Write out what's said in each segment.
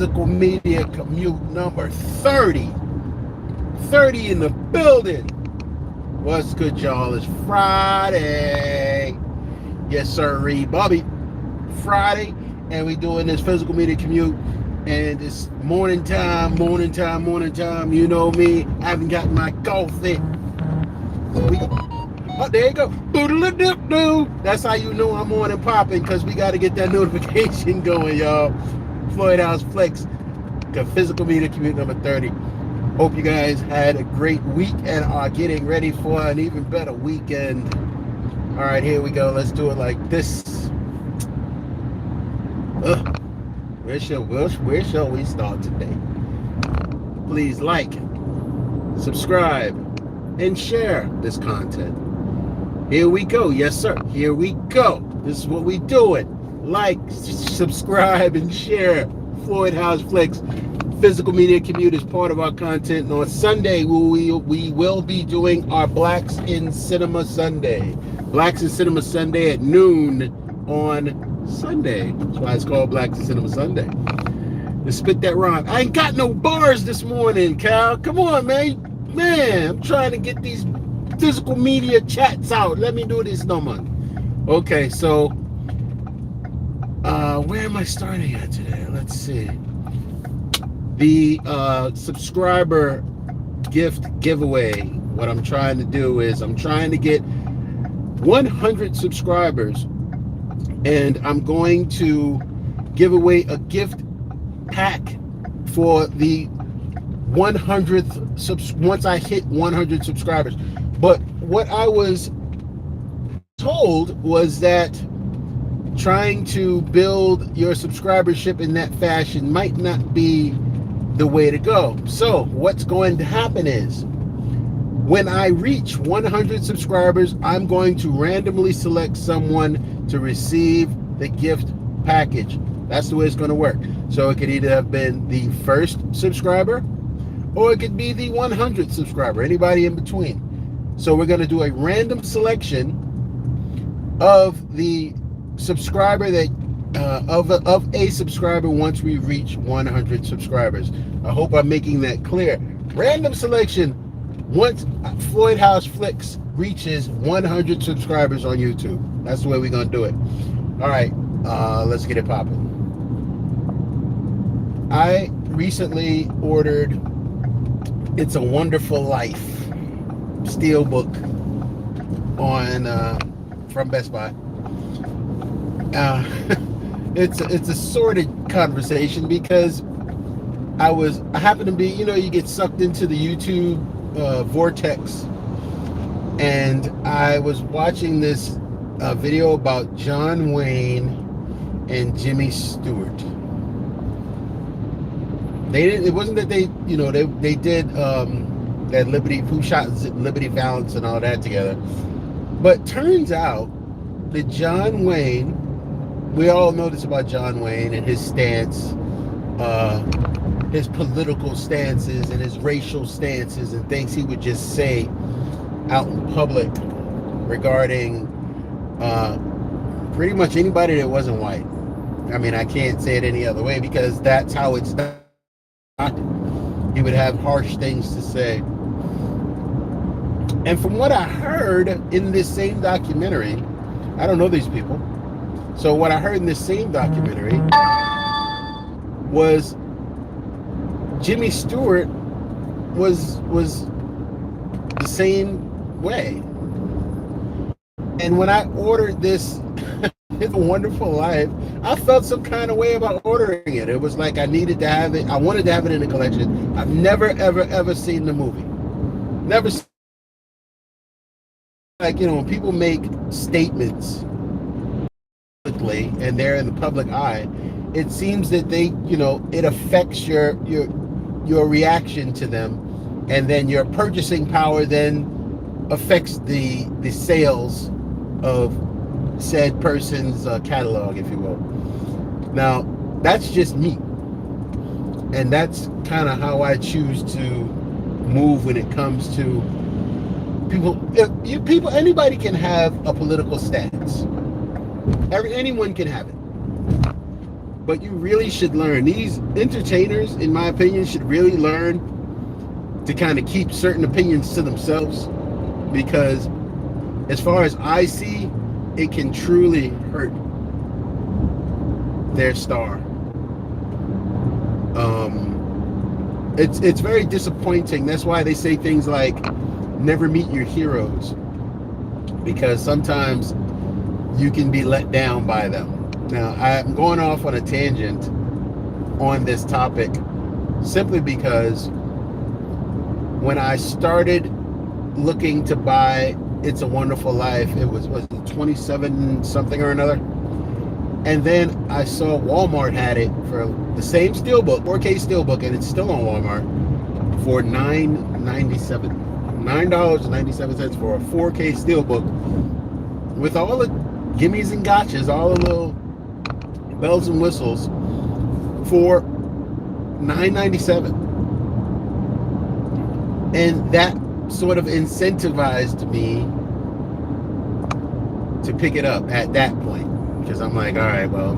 Physical Media Commute number 30. 30 in the building. What's good, y'all? It's Friday. Yes, sir, Bobby. Friday, and we doing this Physical Media Commute, and it's morning time. You know me. I haven't gotten my coffee. So we go. Oh, there you go. That's how you know I'm on and popping, because we got to get that notification going, y'all. Floyd House Flex, the Physical Media Commute number 30. Hope you guys had a great week and are getting ready for an even better weekend. All right, here we go. Let's do it like this. Where shall we start today? Please like, subscribe, and share this content. Here we go. Yes, sir. Here we go. This is what we doing. Like, subscribe, and share. Floyd House Flex, Physical Media Commute is part of our content. And on Sunday, we will be doing our Blacks in Cinema Sunday. Blacks in Cinema Sunday at noon on Sunday. That's why it's called Blacks in Cinema Sunday. Let's spit that rhyme. I ain't got no bars this morning, Cal. Come on, man. Man, I'm trying to get these physical media chats out. Let me do this no man. Okay, so where am I starting at today? Let's see. The subscriber gift giveaway. What I'm trying to do is I'm trying to get 100 subscribers, and I'm going to give away a gift pack for the 100th once I hit 100 subscribers. But what I was told was that trying to build your subscribership in that fashion might not be the way to go. So what's going to happen is, when I reach 100 subscribers, I'm going to randomly select someone to receive the gift package. That's the way it's going to work. So it could either have been the first subscriber, or it could be the 100th subscriber, anybody in between. So we're going to do a random selection of the subscriber that of a subscriber once we reach 100 subscribers. I hope I'm making that clear. Random selection once Floyd House Flicks reaches 100 subscribers on YouTube. That's the way we're gonna do it. All right, let's get it popping. I recently ordered It's a Wonderful Life steelbook on from Best Buy. It's a sordid conversation, because I happen to be, you get sucked into the YouTube vortex, and I was watching this video about John Wayne and Jimmy Stewart. It wasn't that they did that Liberty, who shot Liberty Valance and all that together, but turns out that John Wayne, we all know this about John Wayne and his stance, his political stances and his racial stances and things he would just say out in public regarding pretty much anybody that wasn't white. I mean, I can't say it any other way, because that's how it's done. He would have harsh things to say. And from what I heard in this same documentary, I don't know these people. So what I heard in this same documentary was Jimmy Stewart was the same way. And when I ordered this It's a Wonderful Life, I felt some kind of way about ordering it. It was like I needed to have it. I wanted to have it in the collection. I've never, ever seen the movie. Never seen. Like, when people make statements publicly and they're in the public eye, it seems that they, it affects your reaction to them, and then your purchasing power then affects the sales of said person's catalog, if you will. Now, that's just me, and that's kind of how I choose to move when it comes to people. Anybody can have a political stance. Anyone can have it. But you really should learn. These entertainers, in my opinion, should really learn to kind of keep certain opinions to themselves, because as far as I see, it can truly hurt their star. It's very disappointing. That's why they say things like never meet your heroes, because sometimes you can be let down by them. Now, I'm going off on a tangent on this topic simply because when I started looking to buy It's a Wonderful Life, it was 27 something or another, and then I saw Walmart had it for the same steelbook, 4K steelbook, and it's still on Walmart for $9.97 for a 4K steelbook with all the gimmies and gotchas, all the little bells and whistles for $9.97. And that sort of incentivized me to pick it up at that point, because I'm like, all right, well,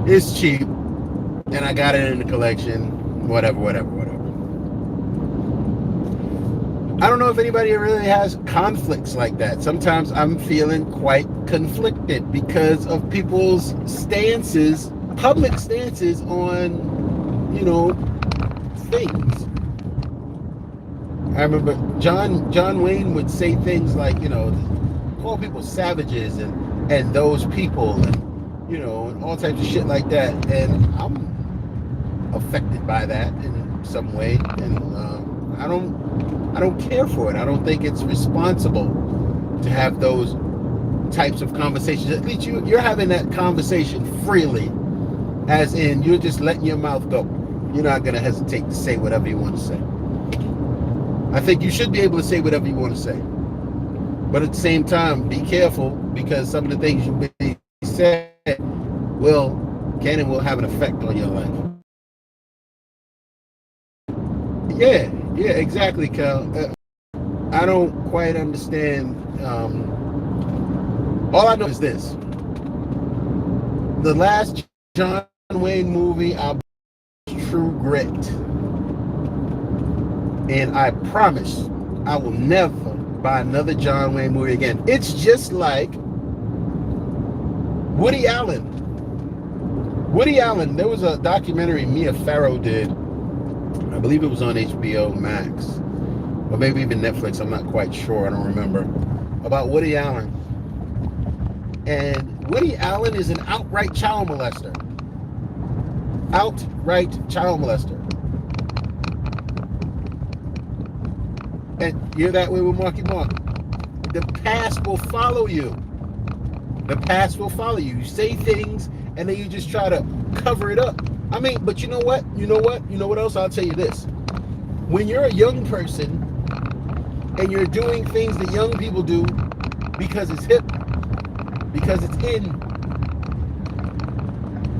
it's cheap and I got it in the collection, whatever. I don't know if anybody really has conflicts like that. Sometimes I'm feeling quite conflicted because of people's stances, public stances on, things. I remember John Wayne would say things like, call people savages and those people, and and all types of shit like that. And I'm affected by that in some way, and I don't care for it. I don't think it's responsible to have those types of conversations. At least you're having that conversation freely, as in you're just letting your mouth go. You're not going to hesitate to say whatever you want to say. I think you should be able to say whatever you want to say. But at the same time, be careful, because some of the things you may say will have an effect on your life. Yeah, exactly, Cal. I don't quite understand. All I know is this. The last John Wayne movie I bought was True Grit. And I promise I will never buy another John Wayne movie again. It's just like Woody Allen. There was a documentary Mia Farrow did. I believe it was on HBO Max, or maybe even Netflix. I'm not quite sure. I don't remember. About Woody Allen. And Woody Allen is an outright child molester. And you're that way with Marky Mark. The past will follow you. You say things and then you just try to cover it up. I mean, but you know what? You know what else? I'll tell you this. When you're a young person and you're doing things that young people do because it's hip, because it's in,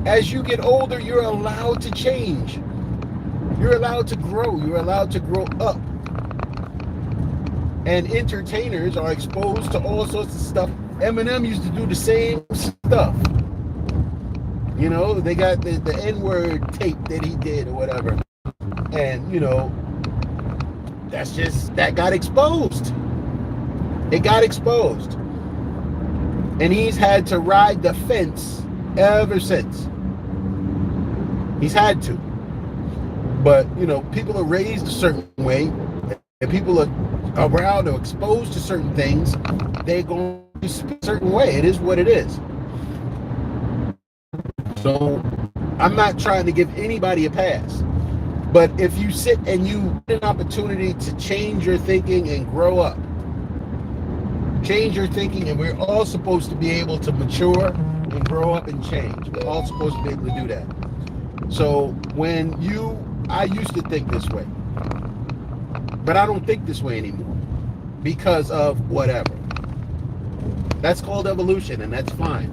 as you get older, you're allowed to change. You're allowed to grow. You're allowed to grow up. And entertainers are exposed to all sorts of stuff. Eminem used to do the same stuff. They got the N-word tape that he did or whatever. And, that got exposed. It got exposed. And he's had to ride the fence ever since. He's had to. But, people are raised a certain way, and people are around or exposed to certain things, they're going to speak a certain way. It is what it is. So I'm not trying to give anybody a pass. But if you sit and you get an opportunity to change your thinking and grow up, change your thinking, and we're all supposed to be able to mature and grow up and change. We're all supposed to be able to do that. So I used to think this way, but I don't think this way anymore because of whatever. That's called evolution, and that's fine.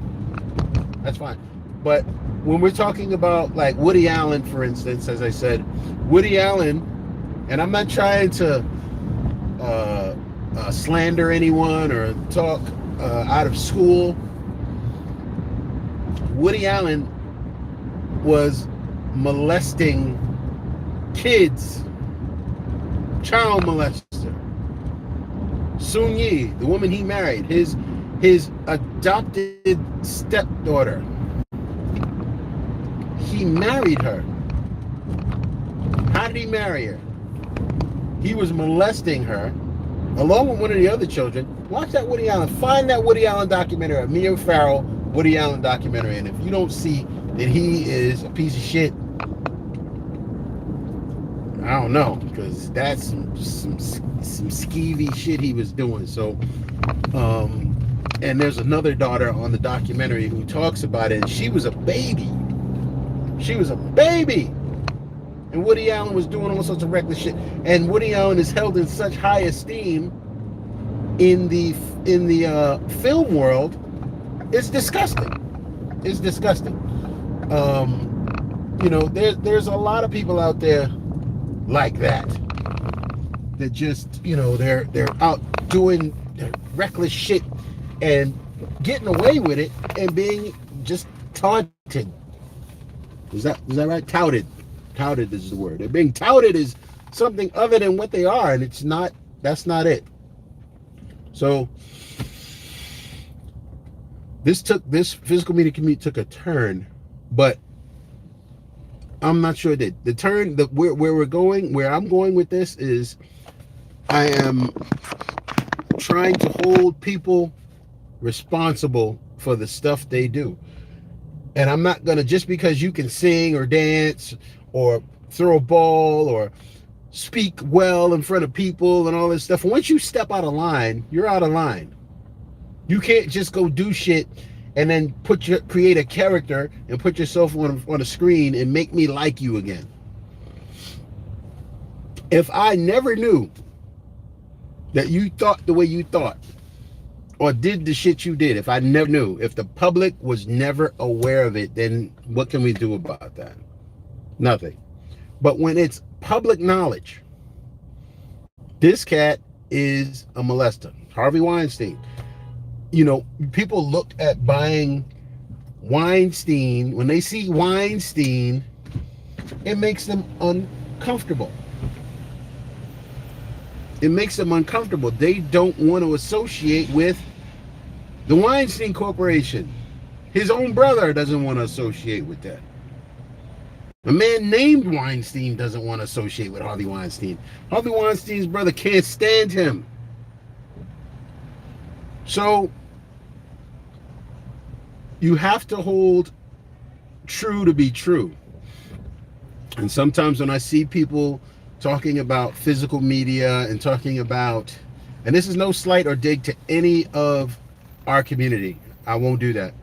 But when we're talking about like Woody Allen, for instance, as I said, Woody Allen, and I'm not trying to slander anyone or talk out of school. Woody Allen was molesting kids, child molester. Soon Yi, the woman he married, his adopted stepdaughter, he married her. How did he marry her? He was molesting her along with one of the other children. Watch that Woody Allen. Find that Woody Allen documentary, a Mia Farrow Woody Allen documentary. And if you don't see that he is a piece of shit, I don't know, because that's some skeevy shit he was doing. So, and there's another daughter on the documentary who talks about it. And she was a baby. She was a baby. And Woody Allen was doing all sorts of reckless shit. And Woody Allen is held in such high esteem in the film world. It's disgusting. It's disgusting. You know, there's a lot of people out there like that just, you know, they're out doing reckless shit and getting away with it and being just taunted. Is that right? Touted. Touted is the word. They're being touted as something other than what they are, and it's not. That's not it. So this physical media commute took a turn, but I'm not sure that the turn that where we're going, where I'm going with this is, I am trying to hold people responsible for the stuff they do. And I'm not gonna, just because you can sing or dance or throw a ball or speak well in front of people and all this stuff. Once you step out of line, you're out of line. You can't just go do shit and then create a character and put yourself on a screen and make me like you again. If I never knew that you thought the way you thought or did the shit you did, if I never knew, if the public was never aware of it, then what can we do about that? Nothing. But when it's public knowledge, this cat is a molester. Harvey Weinstein. You know, people looked at buying Weinstein. When they see Weinstein, it makes them uncomfortable. It makes them uncomfortable. They don't want to associate with the Weinstein Corporation. His own brother doesn't want to associate with that. A man named Weinstein doesn't want to associate with Harvey Weinstein. Harvey Weinstein's brother can't stand him. So you have to hold true to be true. And sometimes when I see people talking about physical media and talking about, and this is no slight or dig to any of our community, I won't do that.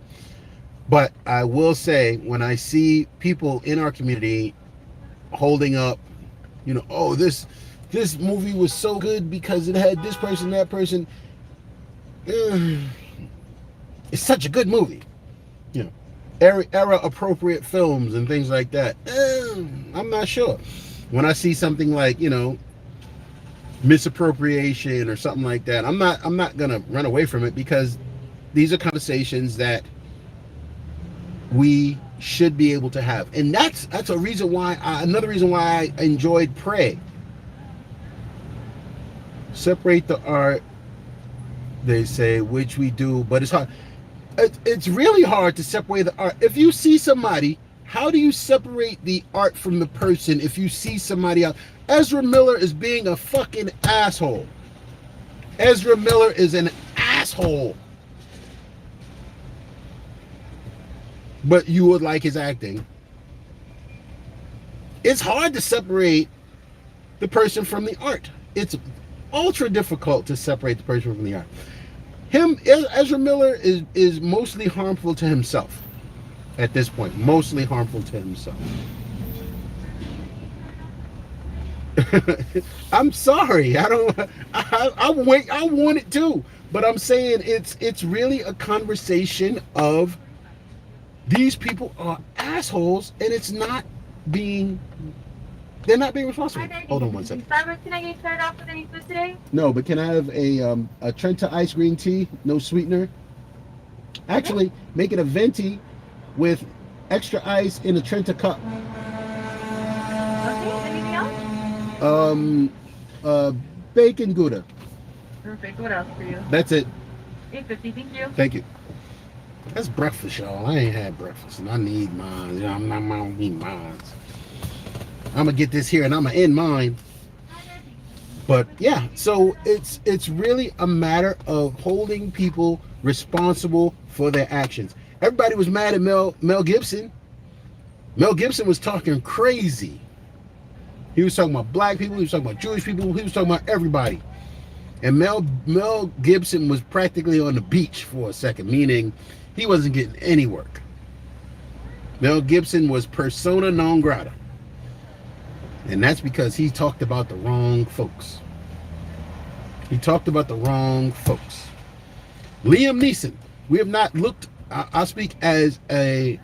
But I will say, when I see people in our community holding up, you know, oh, this movie was so good because it had this person, that person. It's such a good movie. You know, era appropriate films and things like that. I'm not sure. When I see something like, you know, misappropriation or something like that, I'm not gonna run away from it, because these are conversations that we should be able to have. And that's a reason why another reason why I enjoyed Pray. Separate the art, they say, which we do, but it's hard. It's really hard to separate the art. If you see somebody, how do you separate the art from the person if you see somebody else? Ezra Miller is being a fucking asshole. Ezra Miller is an asshole. But you would like his acting. It's hard to separate the person from the art. It's ultra difficult to separate the person from the art. Ezra Miller is mostly harmful to himself at this point. Mostly harmful to himself. I'm sorry. I want it too. But I'm saying it's really a conversation of these people are assholes, and they're not being responsible. Hold on one second. Starbucks, can I get started off with any food today? No, but can I have a Trenta ice green tea, no sweetener? Actually, make it a venti with extra ice in a Trenta cup. Okay, anything else? Um, uh, bacon Gouda. Perfect. What else for you? That's it. 850, thank you. Thank you. That's breakfast, y'all. I ain't had breakfast, and I need mine. I'm not gonna need mine. I'm gonna get this here, and I'm gonna end mine. But yeah, so it's really a matter of holding people responsible for their actions. Everybody was mad at Mel Gibson. Mel Gibson was talking crazy. He was talking about black people. He was talking about Jewish people. He was talking about everybody. And Mel Gibson was practically on the beach for a second, meaning he wasn't getting any work. Mel Gibson was persona non grata. And that's because he talked about the wrong folks. He talked about the wrong folks. Liam Neeson. We have not looked. I speak as a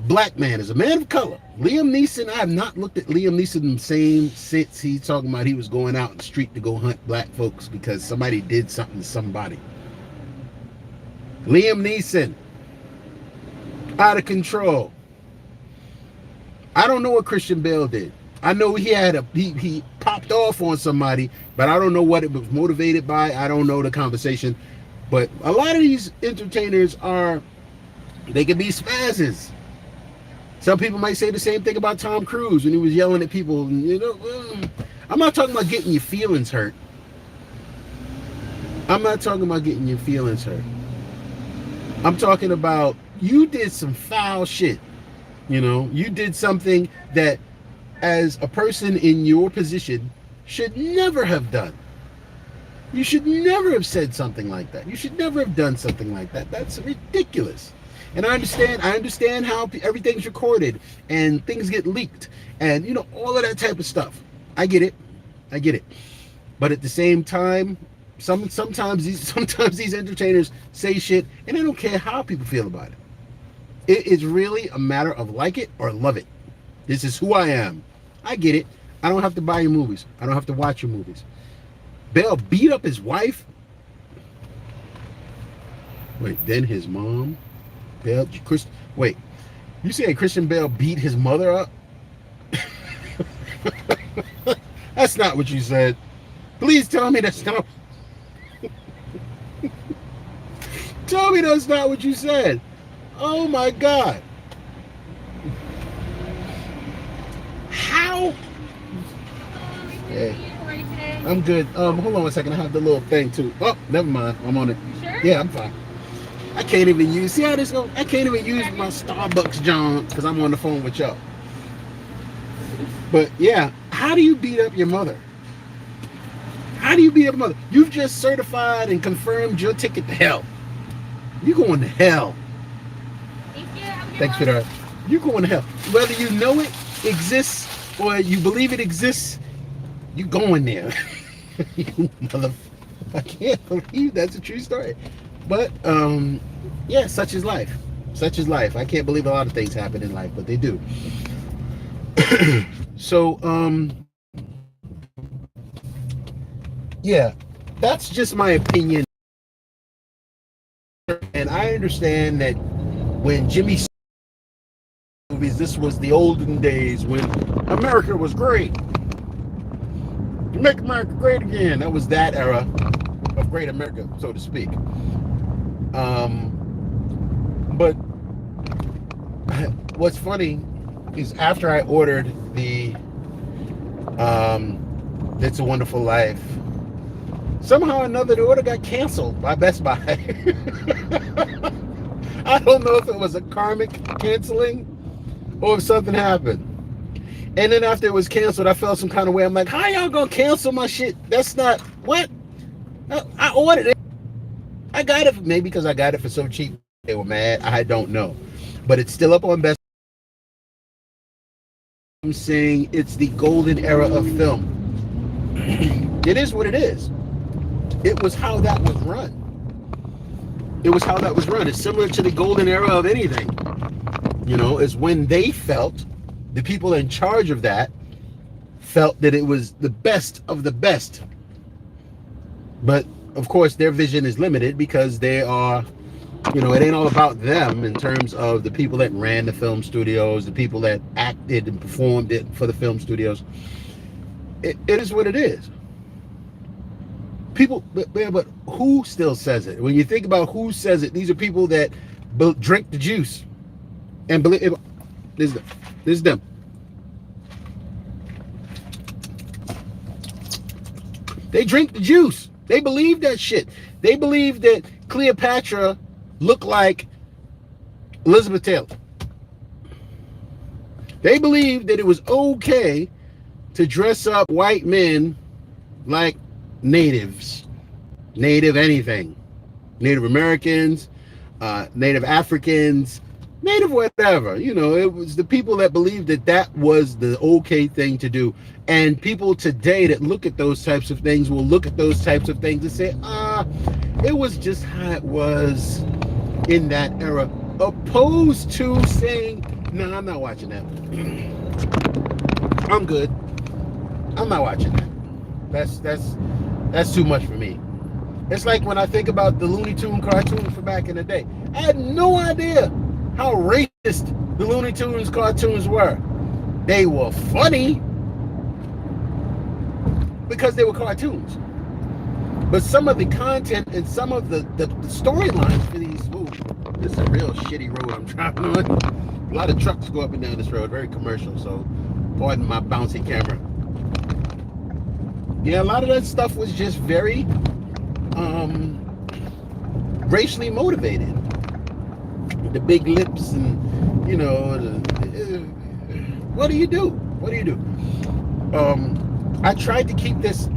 black man, as a man of color. Liam Neeson. I have not looked at Liam Neeson the same since he's talking about he was going out in the street to go hunt black folks because somebody did something to somebody. Liam Neeson. Out of control. I don't know what Christian Bale did. I know he popped off on somebody, but I don't know what it was motivated by. I don't know the conversation. But a lot of these entertainers they can be spazzes. Some people might say the same thing about Tom Cruise when he was yelling at people. I'm not talking about getting your feelings hurt. I'm not talking about getting your feelings hurt. I'm talking about you did some foul shit. You did something that as a person in your position should never have done. You should never have said something like that. You should never have done something like that. That's ridiculous. And I understand how everything's recorded and things get leaked and all of that type of stuff. I get it. But at the same time, sometimes these entertainers say shit and they don't care how people feel about it. It is really a matter of like it or love it. This is who I am. I get it. I don't have to buy your movies. I don't have to watch your movies. Bale beat up his wife. Wait, then his mom. Wait, you say Christian Bale beat his mother up? That's not what you said. Please tell me that's not. Tell me that's not what you said. Oh my God. How? Yeah. I'm good. Hold on one second. I have the little thing too. Oh, never mind. I'm on it. You sure? Yeah, I'm fine. I can't even use. See how this goes? I can't even use my Starbucks John because I'm on the phone with y'all. But yeah, how do you beat up your mother? How do you beat up your mother? You've just certified and confirmed your ticket to hell. You going to hell. Thanks for that. You're going to hell. Whether you know it exists or you believe it exists, you going there. You mother. I can't believe that's a true story. But yeah, such is life. Such is life. I can't believe a lot of things happen in life, but they do. So yeah, that's just my opinion. And I understand that when Jimmy movies, this was the olden days when America was great. Make America great again. That was that era of great America, so to speak. But what's funny is after I ordered the It's a Wonderful Life, somehow or another the order got canceled by Best Buy. I don't know if it was a karmic canceling or if something happened. And then after it was canceled, I felt some kind of way. I'm like, how y'all gonna cancel my shit? That's not what I ordered it. I got it maybe because I got it for so cheap. They were mad. I don't know, but it's still up on Best. I'm saying it's the golden era of film. It is what it is. It was how that was run. It was how that was run. It's similar to the golden era of anything. It's when they felt, the people in charge of that felt that it was the best of the best. But of course, their vision is limited because they are You know, it ain't all about them in terms of the people that ran the film studios, the people that acted and performed it for the film studios. It is what it is. People, but who still says it? When you think about who says it, these are people that drink the juice and believe it. This is them. They drink the juice. They believe that shit. They believe that Cleopatra looked like Elizabeth Taylor. They believe that it was okay to dress up white men like natives, native anything, Native Americans, Native Africans, Native whatever. You know, it was the people that believed that that was the okay thing to do. And people today that look at those types of things will look at those types of things and say, it was just how it was in that era, opposed to saying, no, I'm not watching that. I'm good. I'm not watching that. That's too much for me. It's like when I think about the Looney Tune cartoons from back in the day. I had no idea how racist the Looney Tunes cartoons were. They were funny because they were cartoons. But some of the content and some of the storylines for these movies, this is a real shitty road I'm driving on. A lot of trucks go up and down this road, very commercial, so pardon my bouncy camera. Yeah, a lot of that stuff was just very racially motivated. The big lips and, you know, what do you do? What do you do? I tried to keep this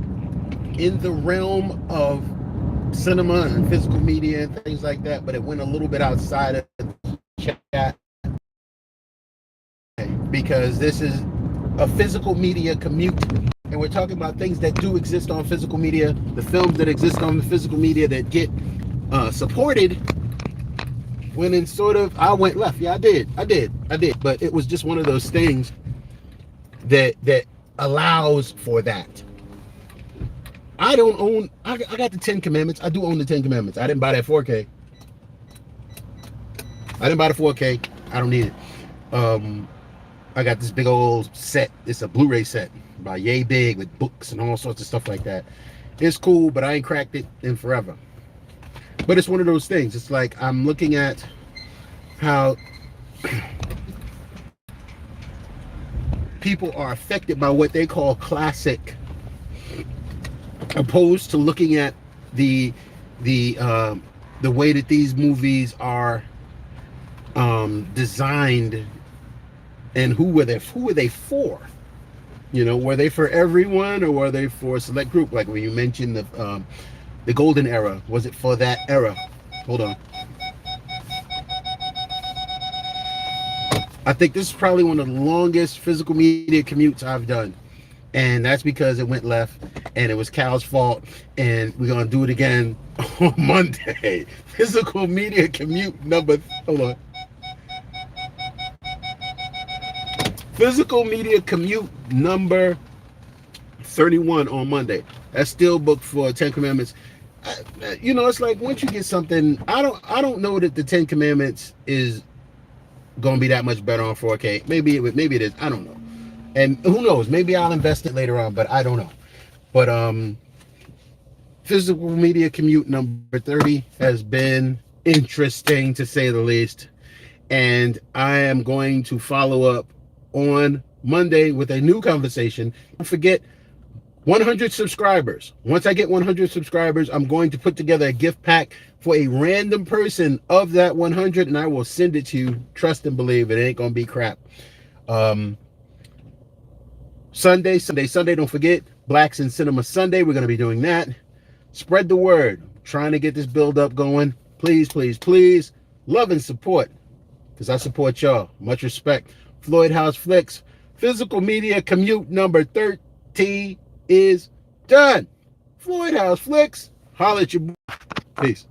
in the realm of cinema and physical media and things like that, but it went a little bit outside of the chat because this is a physical media commute, and we're talking about things that do exist on physical media, the films that exist on the physical media that get supported. When in sort of I went left. Yeah, I did, but it was just one of those things that allows for that. I don't own, I got the 10 Commandments. I do own the 10 Commandments. I didn't buy that 4K. I didn't buy the 4K. I don't need it. I got this big old set. It's a Blu-ray set by Yay Big with books and all sorts of stuff like that. It's cool, but I ain't cracked it in forever. But it's one of those things. It's like I'm looking at how people are affected by what they call classic, opposed to looking at the way that these movies are designed and who were they for? You know, were they for everyone or were they for a select group? Like when you mentioned the golden era, was it for that era? Hold on. I think this is probably one of the longest physical media commutes I've done. And that's because it went left and it was Cal's fault. And we're going to do it again on Monday. Physical media commute number, hold on. Physical media commute number 31 on Monday. That's still booked for 10 Commandments. You know, it's like once you get something, I don't know that the 10 Commandments is going to be that much better on 4K. Maybe it is. I don't know. And who knows? Maybe I'll invest it later on, but I don't know. But physical media commute number 30 has been interesting to say the least. And I am going to follow up on Monday with a new conversation. Don't forget, 100 subscribers. Once I get 100 subscribers, I'm going to put together a gift pack for a random person of that 100, and I will send it to you. Trust and believe it ain't gonna be crap. Sunday, don't forget, Blacks in Cinema Sunday. We're gonna be doing that. Spread the word. Trying to get this build up going. Please, please, please. Love and support, because I support y'all. Much respect. Floyd House Flicks. Physical media commute number 30 is done. Floyd House Flicks. Holla at your. Peace.